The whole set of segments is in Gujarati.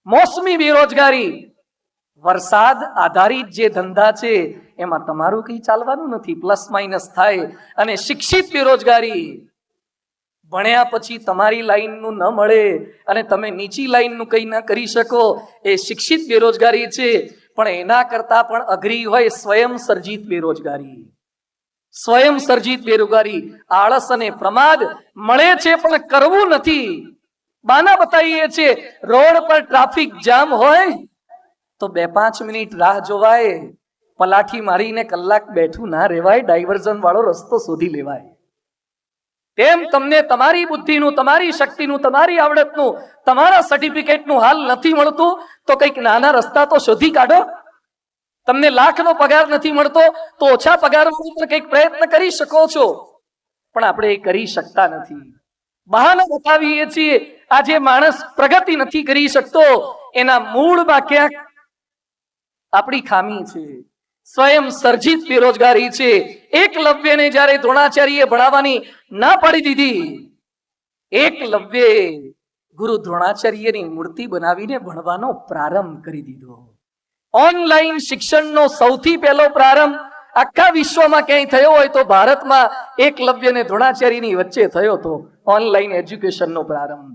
મોસમી બેરોજગારી, વરસાદ આધારિત જે ધંધા છે એમાં તમારું કઈ ચાલવાનું નથી, પ્લસ માઇનસ થાય. અને શિક્ષિત બેરોજગારી, ભણ્યા પછી તમારી લાઈનનું ન મળે અને તમે નીચી લાઈનનું કઈ ન કરી શકો, એ શિક્ષિત બેરોજગારી છે. પણ એના કરતા પણ અઘરી હોય સ્વયં સર્જિત બેરોજગારી. સ્વયં સર્જિત બેરોજગારી, આળસ અને પ્રમાદ મળે છે પણ કરવું નથી. બાના બતાવીએ છીએ, રોડ પર ટ્રાફિક જામ હોય તો 2-5 મિનિટ રાહ જોવાય, પલાઠી મારીને કલાક બેઠું ના રહેવાય, ડાયવર્ઝન વાળો રસ્તો શોધી લેવાય. તેમ તમને તમારી બુદ્ધિનું, તમારી શક્તિનું, તમારી આવડતનું, તમારા સર્ટિફિકેટનું હાલ નથી મળતું તો કંઈક નાના રસ્તા તો શોધી કાઢો. તમને લાખનો પગાર નથી મળતો તો ઓછા પગાર પર કંઈક પ્રયત્ન કરી શકો છો, પણ આપણે એ કરી શકતા નથી. બહાના બતાવીએ છીએ. આજે માણસ પ્રગતિ નથી કરી શકતો, એના મૂળમાં ક્યાંક આપણી ખામી છે, સ્વયં સર્જિત બેરોજગારી છે. એકલવ્યને જ્યારે દ્રોણાચાર્યએ ભણાવવાની ના પાડી દીધી, એકલવ્યે ગુરુ દ્રોણાચાર્યની મૂર્તિ બનાવીને ભણવાનો પ્રારંભ કરી દીધો. ઓનલાઈન શિક્ષણનો સૌથી પહેલો પ્રારંભ આખા વિશ્વમાં ક્યાંય થયો હોય તો ભારતમાં એકલવ્ય અને દ્રોણાચાર્યની વચ્ચે થયો હતો. ઓનલાઈન એજ્યુકેશનનો પ્રારંભ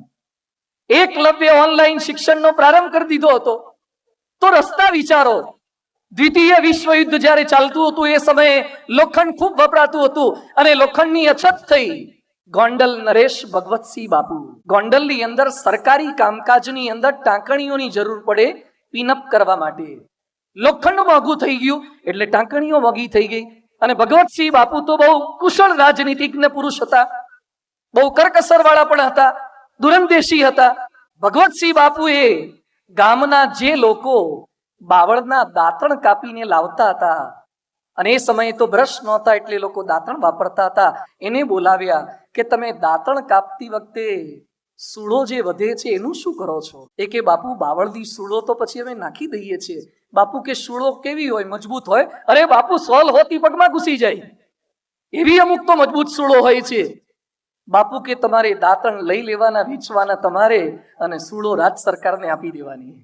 એકલવ્ય ઓનલાઈન શિક્ષણનો પ્રારંભ કરી દીધો હતો. તો રસ્તા વિચારો. દ્વિતીય વિશ્વ યુદ્ધ જ્યારે ચાલતું હતું એ સમયે લોખંડ ખૂબ વપરાતું હતું અને લોખંડની અછત થઈ. ગોંડલ નરેશ ભગવતસિંહ બાપુ, ગોંડલની અંદર સરકારી કામકાજની અંદર ટાંકણીઓની જરૂર પડે પિનઅપ કરવા માટે. લોખંડ મોંઘું થઈ ગયું એટલે ટાંકણીઓ મોંઘી થઈ ગઈ. અને ભગવતસિંહ બાપુ તો બહુ કુશળ રાજનીતિજ્ઞ પુરુષ હતા, બહુ કરકસર વાળા પણ હતા, દુરંદેશી હતા. ભગવતસિંહ બાપુએ ગામના જે લોકો બાવળના દાંતણ કાપીને લાવતા હતા, અને એ સમયે તો બ્રશ નહોતા એટલે લોકો દાંતણ વાપરતા હતા, એને બોલાવ્યા કે તમે દાંતણ કાપતી વખતે સૂળો જે વધે છે એનું શું કરો છો? એ કે બાપુ બાવળની સૂળો તો પછી અમે નાખી દઈએ છીએ. બાપુ કે સૂળો કેવી હોય? મજબૂત હોય? અરે બાપુ સોલ હોતી પગમાં ઘૂસી જાય એવી અમુક તો મજબૂત સૂળો હોય છે. બાપુ કે તમારે દાંતણ લઈ લેવાના, વેચવાના તમારે, અને સૂળો રાજ સરકારને આપી દેવાની.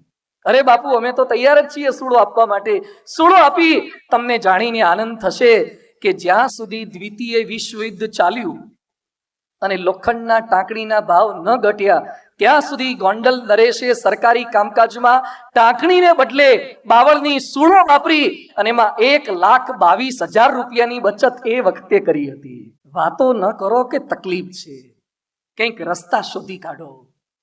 અરે બાપુ અમે તો તૈયાર જ છીએ સૂળો આપવા માટે. સૂળો આપી. તમને જાણીને આનંદ થશે કે જ્યાં સુધી દ્વિતીય વિશ્વ યુદ્ધ ચાલ્યું અને લોખંડના ટાંકણીના ભાવ ન ઘટ્યા ત્યાં સુધી ગોંડલ નરેશે સરકારી કામકાજમાં ટાંકણીને બદલે બાવળની સૂળો વાપરી અને એમાં 1,22,000 રૂપિયાની બચત એ વખતે કરી હતી. વાતો ન કરો કે તકલીફ છે, કંઈક રસ્તા શોધી કાઢો.